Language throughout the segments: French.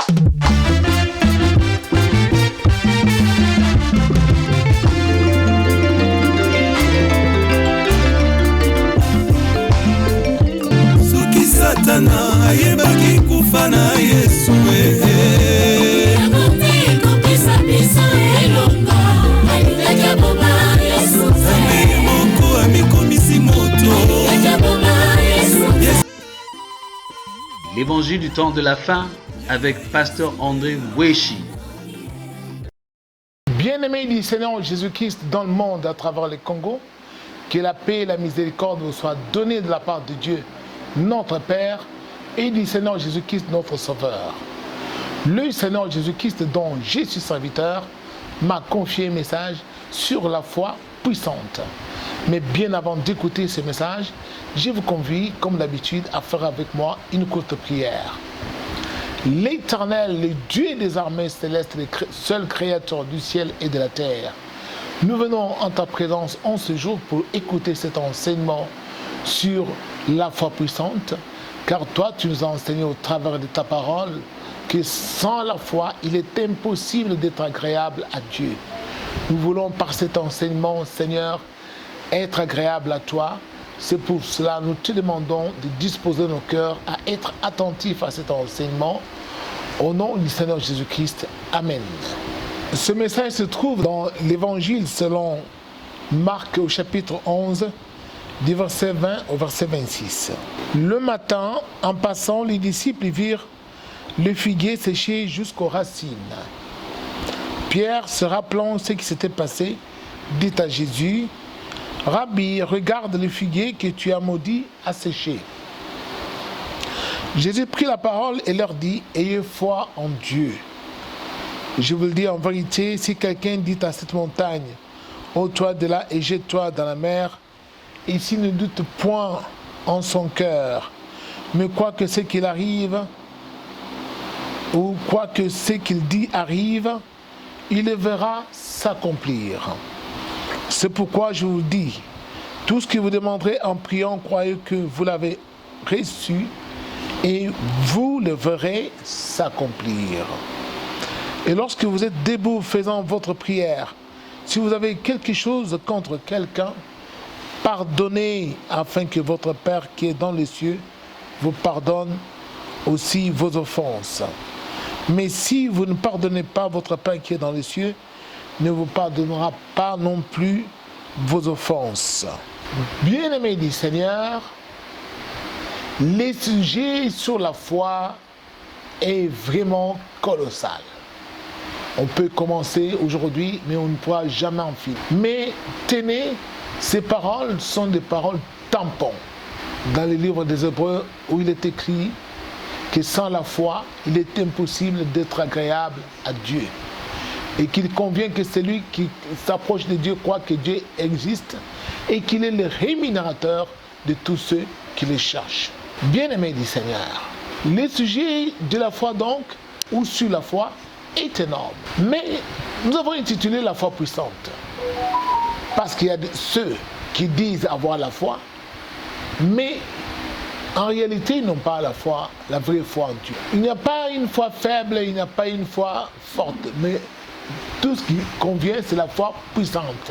Soki Satana ayebaki kufa na Yesu L'évangile du temps de la fin avec Pasteur André Weshi. Bien-aimés du Seigneur Jésus-Christ dans le monde à travers le Congo, que la paix et la miséricorde vous soient données de la part de Dieu, notre Père, et du Seigneur Jésus-Christ, notre Sauveur. Le Seigneur Jésus-Christ, dont je suis serviteur, m'a confié un message sur la foi puissante. Mais bien avant d'écouter ce message, je vous convie, comme d'habitude, à faire avec moi une courte prière. L'Éternel, le Dieu des armées célestes, le seul créateur du ciel et de la terre, nous venons en ta présence en ce jour pour écouter cet enseignement sur la foi puissante, car toi, tu nous as enseigné au travers de ta parole que sans la foi, il est impossible d'être agréable à Dieu. Nous voulons par cet enseignement, Seigneur, être agréable à toi. C'est pour cela que nous te demandons de disposer nos cœurs à être attentifs à cet enseignement. Au nom du Seigneur Jésus-Christ. Amen. Ce message se trouve dans l'Évangile selon Marc au chapitre 11, du verset 20 au verset 26. Le matin, en passant, les disciples virent le figuier séché jusqu'aux racines. Pierre, se rappelant ce qui s'était passé, dit à Jésus: Rabbi, regarde le figuier que tu as maudit à sécher. Jésus prit la parole et leur dit: ayez foi en Dieu. Je vous le dis en vérité, si quelqu'un dit à cette montagne: ôte-toi de là et jette-toi dans la mer, et s'il ne doute point en son cœur, mais quoi que ce qu'il arrive, ou quoi que ce qu'il dit arrive, il le verra s'accomplir. C'est pourquoi je vous dis, tout ce que vous demanderez en priant, croyez que vous l'avez reçu et vous le verrez s'accomplir. Et lorsque vous êtes debout faisant votre prière, si vous avez quelque chose contre quelqu'un, pardonnez afin que votre Père qui est dans les cieux vous pardonne aussi vos offenses. Mais si vous ne pardonnez pas, votre Père qui est dans les cieux ne vous pardonnera pas non plus vos offenses. Bien-aimés du Seigneur, le sujet sur la foi est vraiment colossal. On peut commencer aujourd'hui, mais on ne pourra jamais en finir. Mais tenez, ces paroles sont des paroles tampons. Dans le livre des Hébreux, où il est écrit que sans la foi, il est impossible d'être agréable à Dieu. Et qu'il convient que celui qui s'approche de Dieu croit que Dieu existe et qu'il est le rémunérateur de tous ceux qui le cherchent. Bien-aimés du Seigneur, le sujet de la foi donc, ou sur la foi, est énorme. Mais nous avons intitulé la foi puissante. Parce qu'il y a ceux qui disent avoir la foi, mais en réalité, ils n'ont pas la foi, la vraie foi en Dieu. Il n'y a pas une foi faible, il n'y a pas une foi forte, mais tout ce qui convient, c'est la foi puissante.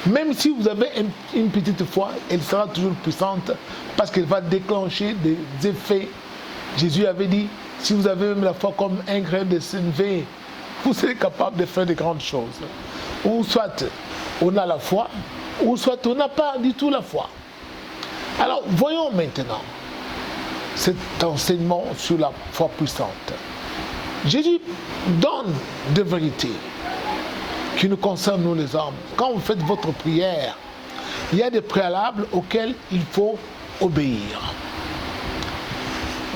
Même si vous avez une petite foi, elle sera toujours puissante parce qu'elle va déclencher des effets. Jésus avait dit, si vous avez même la foi comme un grain de sénévé, vous serez capable de faire de grandes choses. Ou soit on a la foi, ou soit on n'a pas du tout la foi. Alors, voyons maintenant cet enseignement sur la foi puissante. Jésus donne des vérités qui nous concernent, nous les hommes. Quand vous faites votre prière, il y a des préalables auxquels il faut obéir.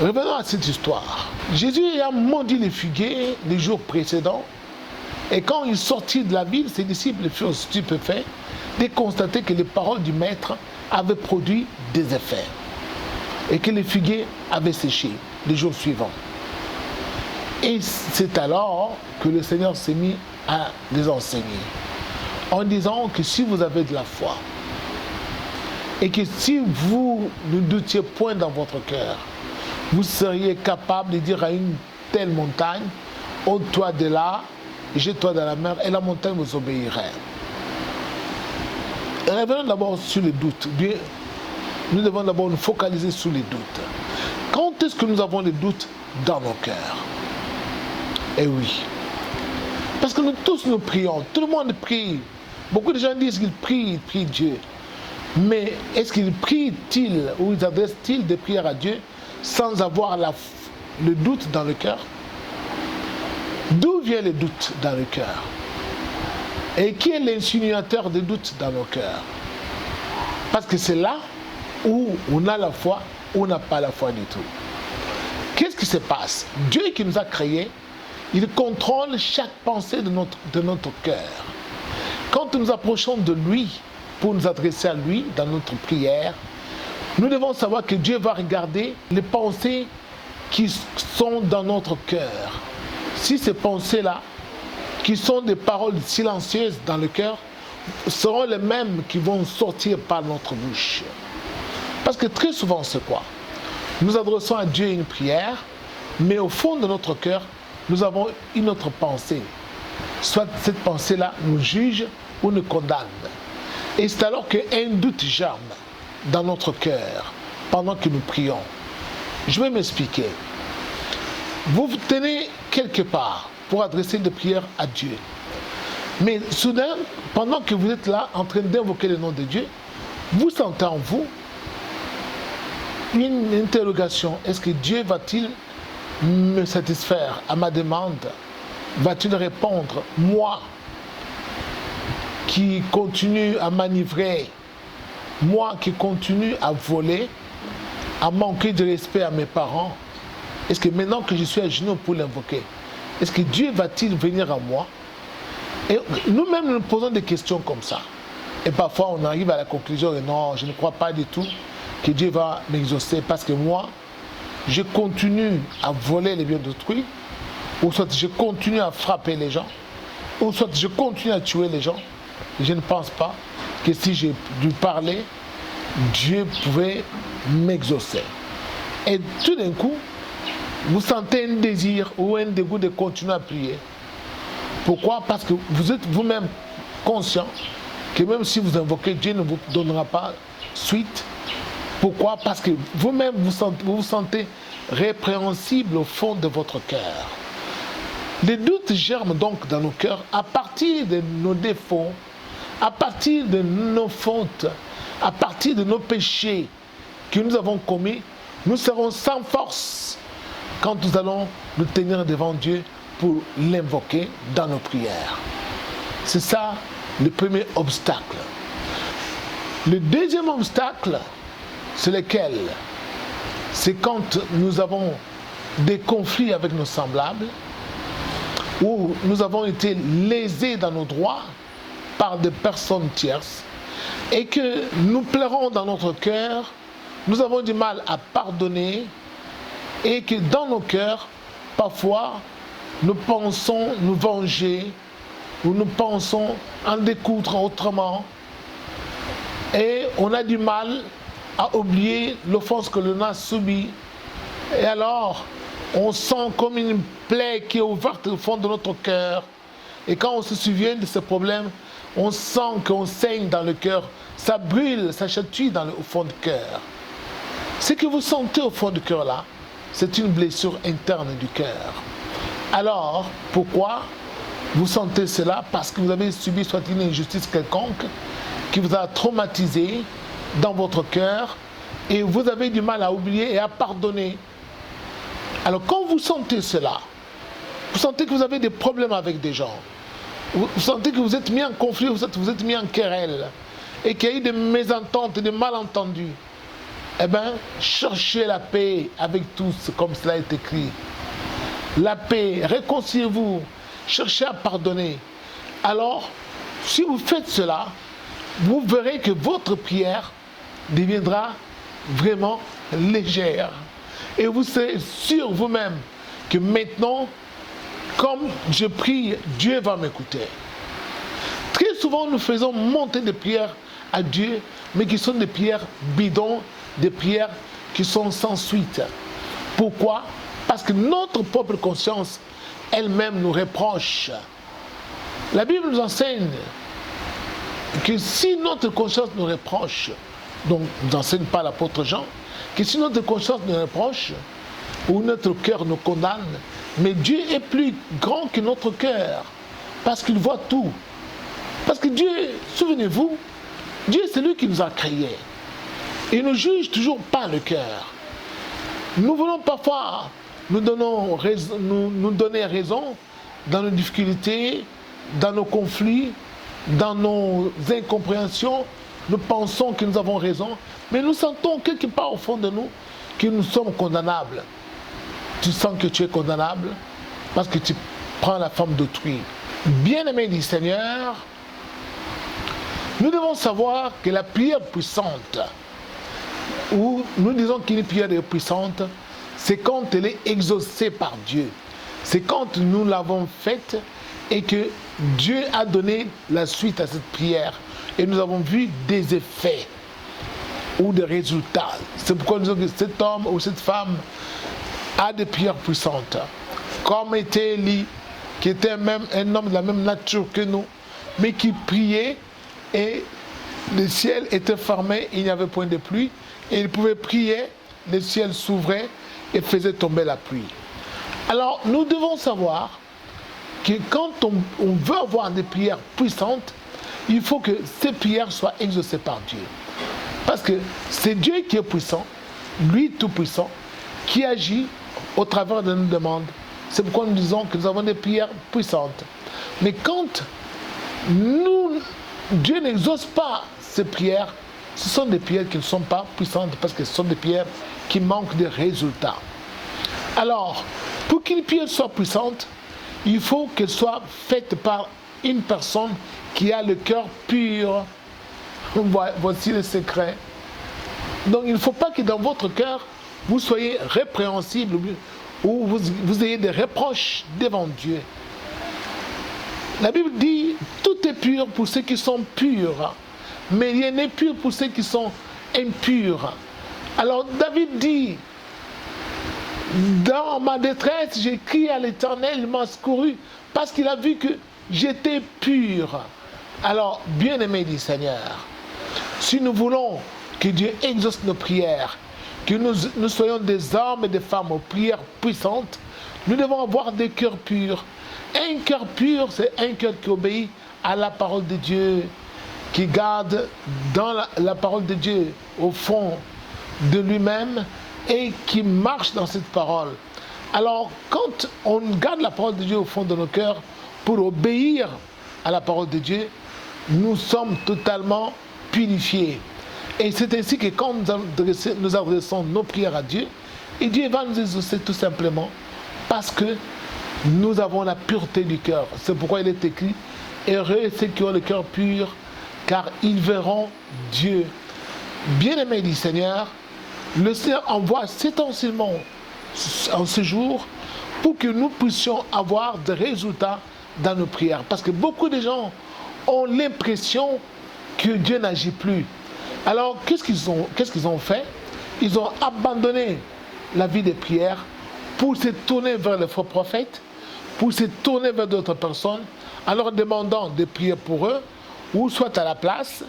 Revenons à cette histoire. Jésus a maudit les figuiers les jours précédents, et quand il sortit de la ville, ses disciples furent stupéfaits de constater que les paroles du Maître avaient produit des effets, et que les figuiers avaient séché les jours suivants. Et c'est alors que le Seigneur s'est mis à les enseigner, en disant que si vous avez de la foi, et que si vous ne doutiez point dans votre cœur, vous seriez capable de dire à une telle montagne, ôte-toi de là, jette-toi dans la mer, et la montagne vous obéirait. Revenons d'abord sur les doutes. Bien, nous devons d'abord nous focaliser sur les doutes. Quand est-ce que nous avons les doutes dans nos cœurs? Eh oui. Parce que nous tous nous prions, tout le monde prie. Beaucoup de gens disent qu'ils prient Dieu. Mais est-ce qu'ils prient-ils ou ils adressent-ils des prières à Dieu sans avoir le doute dans le cœur? D'où vient le doute dans le cœur? Et qui est l'insinuateur des doutes dans nos cœurs? Parce que c'est là où on a la foi ou on n'a pas la foi du tout. Qu'est-ce qui se passe? Dieu qui nous a créés, il contrôle chaque pensée de notre cœur. Quand nous nous approchons de lui pour nous adresser à lui dans notre prière, nous devons savoir que Dieu va regarder les pensées qui sont dans notre cœur. Si ces pensées-là, qui sont des paroles silencieuses dans le cœur, seront les mêmes qui vont sortir par notre bouche. Parce que très souvent, c'est quoi? Nous adressons à Dieu une prière, mais au fond de notre cœur, nous avons une autre pensée. Soit cette pensée-là nous juge ou nous condamne. Et c'est alors qu'un doute germe dans notre cœur pendant que nous prions. Je vais m'expliquer. Vous vous tenez quelque part pour adresser des prières à Dieu. Mais soudain, pendant que vous êtes là en train d'invoquer le nom de Dieu, vous sentez en vous une interrogation. Est-ce que Dieu va-t-il me satisfaire à ma demande? Va-t-il répondre? Moi qui continue à m'enivrer, moi qui continue à voler, à manquer de respect à mes parents, est-ce que maintenant que je suis à genoux pour l'invoquer, est-ce que Dieu va-t-il venir à moi? Et nous-mêmes, nous nous posons des questions comme ça. Et parfois, on arrive à la conclusion, non, je ne crois pas du tout que Dieu va m'exaucer parce que moi, je continue à voler les biens d'autrui, ou soit je continue à frapper les gens, ou soit je continue à tuer les gens. Je ne pense pas que si j'ai dû parler, Dieu pouvait m'exaucer. Et tout d'un coup, vous sentez un désir ou un dégoût de continuer à prier. Pourquoi? Parce que vous êtes vous-même conscient que même si vous invoquez, Dieu ne vous donnera pas suite. Pourquoi? Parce que vous-même vous vous sentez répréhensible au fond de votre cœur. Les doutes germent donc dans nos cœurs à partir de nos défauts, à partir de nos fautes, à partir de nos péchés que nous avons commis. Nous serons sans force quand nous allons nous tenir devant Dieu pour l'invoquer dans nos prières. C'est ça le premier obstacle. Le deuxième obstacle, c'est lequel? C'est quand nous avons des conflits avec nos semblables, où nous avons été lésés dans nos droits par des personnes tierces, et que nous pleurons dans notre cœur, nous avons du mal à pardonner, et que dans nos cœurs, parfois, nous pensons nous venger, ou nous pensons en découdre autrement, et on a du mal à oublier l'offense que l'on a subie. Et alors, on sent comme une plaie qui est ouverte au fond de notre cœur. Et quand on se souvient de ce problème, on sent qu'on saigne dans le cœur, ça brûle, ça chatouille au fond du cœur. Ce que vous sentez au fond du cœur là, c'est une blessure interne du cœur. Alors, pourquoi vous sentez cela? Parce que vous avez subi soit une injustice quelconque qui vous a traumatisé dans votre cœur et vous avez du mal à oublier et à pardonner. Alors quand vous sentez cela, vous sentez que vous avez des problèmes avec des gens, vous sentez que vous êtes mis en conflit, vous êtes mis en querelle et qu'il y a eu des mésententes, des malentendus, eh bien, cherchez la paix avec tous, comme cela est écrit. La paix, réconciliez-vous, cherchez à pardonner. Alors, si vous faites cela, vous verrez que votre prière deviendra vraiment légère. Et vous serez sûr vous-même que maintenant, comme je prie, Dieu va m'écouter. Très souvent, nous faisons monter des prières à Dieu, mais qui sont des prières bidons, des prières qui sont sans suite. Pourquoi? Parce que notre propre conscience elle-même nous reproche. La Bible nous enseigne que si notre conscience nous reproche, donc nous enseigne pas l'apôtre Jean, que si notre conscience nous reproche, ou notre cœur nous condamne, mais Dieu est plus grand que notre cœur, parce qu'il voit tout. Parce que Dieu, souvenez-vous, Dieu c'est lui qui nous a créés. Il ne juge toujours pas le cœur. Nous voulons parfois nous donner raison dans nos difficultés, dans nos conflits, dans nos incompréhensions. Nous pensons que nous avons raison, mais nous sentons quelque part au fond de nous que nous sommes condamnables. Tu sens que tu es condamnable parce que tu prends la forme d'autrui. Bien-aimés du Seigneur, nous devons savoir que la prière puissante, ou nous disons qu'une prière est puissante, c'est quand elle est exaucée par Dieu. C'est quand nous l'avons faite et que Dieu a donné la suite à cette prière. Et nous avons vu des effets ou des résultats. C'est pourquoi nous disons que cet homme ou cette femme a des prières puissantes. Comme était Élie, qui était même un homme de la même nature que nous, mais qui priait et le ciel était fermé, il n'y avait point de pluie, et il pouvait prier, le ciel s'ouvrait et faisait tomber la pluie. Alors nous devons savoir que quand on veut avoir des prières puissantes, il faut que ces prières soient exaucées par Dieu. Parce que c'est Dieu qui est puissant, lui tout puissant, qui agit au travers de nos demandes. C'est pourquoi nous disons que nous avons des prières puissantes. Mais quand Dieu n'exauce pas ces prières, ce sont des prières qui ne sont pas puissantes parce que ce sont des prières qui manquent de résultats. Alors, pour qu'une prière soit puissante, il faut qu'elle soit faite par une personne qui a le cœur pur. Voici le secret. Donc il ne faut pas que dans votre cœur, vous soyez répréhensible ou vous ayez des reproches devant Dieu. La Bible dit, tout est pur pour ceux qui sont purs, mais rien n'est pur pour ceux qui sont impurs. Alors David dit, dans ma détresse, j'ai crié à l'Éternel, il m'a secouru, parce qu'il a vu que j'étais pur. Alors, bien-aimés du Seigneur, si nous voulons que Dieu exauce nos prières, que nous soyons des hommes et des femmes aux prières puissantes, nous devons avoir des cœurs purs. Un cœur pur, c'est un cœur qui obéit à la parole de Dieu, qui garde dans la parole de Dieu au fond de lui-même et qui marche dans cette parole. Alors, quand on garde la parole de Dieu au fond de nos cœurs pour obéir à la parole de Dieu, nous sommes totalement purifiés. Et c'est ainsi que quand nous adressons nos prières à Dieu, et Dieu va nous exaucer tout simplement parce que nous avons la pureté du cœur. C'est pourquoi il est écrit, heureux ceux qui ont le cœur pur, car ils verront Dieu. Bien-aimés du Seigneur, le Seigneur envoie cet enseignement en ce jour pour que nous puissions avoir des résultats dans nos prières. Parce que beaucoup de gens ont l'impression que Dieu n'agit plus. Alors, qu'est-ce qu'ils ont fait? Ils ont abandonné la vie de prière pour se tourner vers les faux prophètes, pour se tourner vers d'autres personnes, en leur demandant de prier pour eux, ou soit à la place,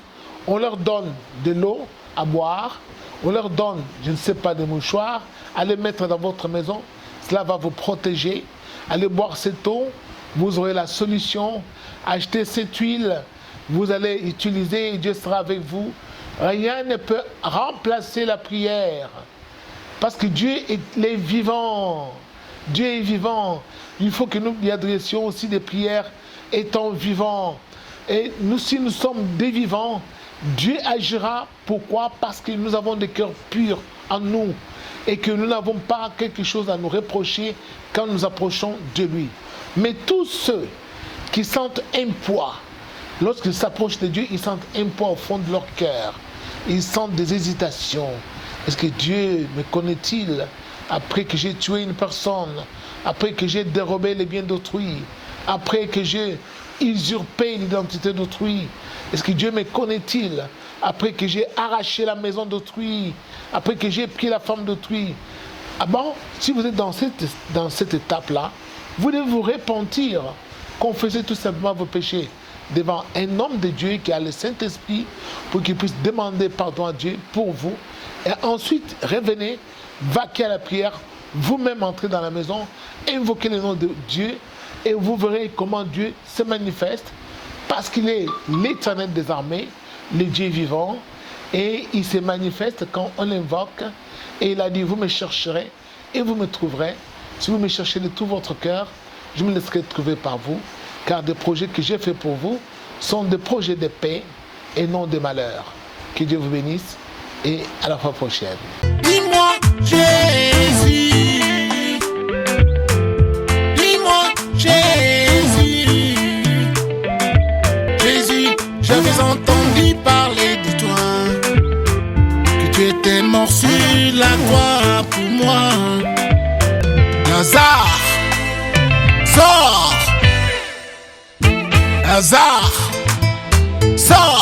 on leur donne de l'eau à boire, on leur donne, je ne sais pas, des mouchoirs, allez mettre dans votre maison, cela va vous protéger, allez boire cette eau, vous aurez la solution, achetez cette huile, vous allez utiliser et Dieu sera avec vous. Rien ne peut remplacer la prière, parce que Dieu est vivant. Dieu est vivant. Il faut que nous lui adressions aussi des prières étant vivants. Et nous, si nous sommes des vivants, Dieu agira. Pourquoi? Parce que nous avons des cœurs purs en nous et que nous n'avons pas quelque chose à nous reprocher quand nous approchons de lui. Mais tous ceux qui sentent un poids, lorsqu'ils s'approchent de Dieu, ils sentent un poids au fond de leur cœur. Ils sentent des hésitations. Est-ce que Dieu me connaît-il après que j'ai tué une personne, après que j'ai dérobé les biens d'autrui, après que j'ai usurpé l'identité d'autrui? Est-ce que Dieu me connaît-il après que j'ai arraché la maison d'autrui, après que j'ai pris la femme d'autrui? Ah bon, si vous êtes dans cette étape-là, vous devez vous repentir, confesser tout simplement vos péchés devant un homme de Dieu qui a le Saint-Esprit pour qu'il puisse demander pardon à Dieu pour vous. Et ensuite, revenez, vaquer à la prière, vous-même entrez dans la maison, invoquez le nom de Dieu et vous verrez comment Dieu se manifeste parce qu'il est l'Éternel des armées, le Dieu vivant, et il se manifeste quand on l'invoque. Et il a dit, vous me chercherez et vous me trouverez. Si vous me cherchez de tout votre cœur, je me laisserai trouver par vous, car des projets que j'ai faits pour vous sont des projets de paix et non de malheur. Que Dieu vous bénisse et à la fois prochaine. Dis-moi Jésus, dis-moi Jésus, Jésus, j'avais entendu parler de toi, que tu étais mort sur la croix pour moi. Lazare, sors, Lazare, sors.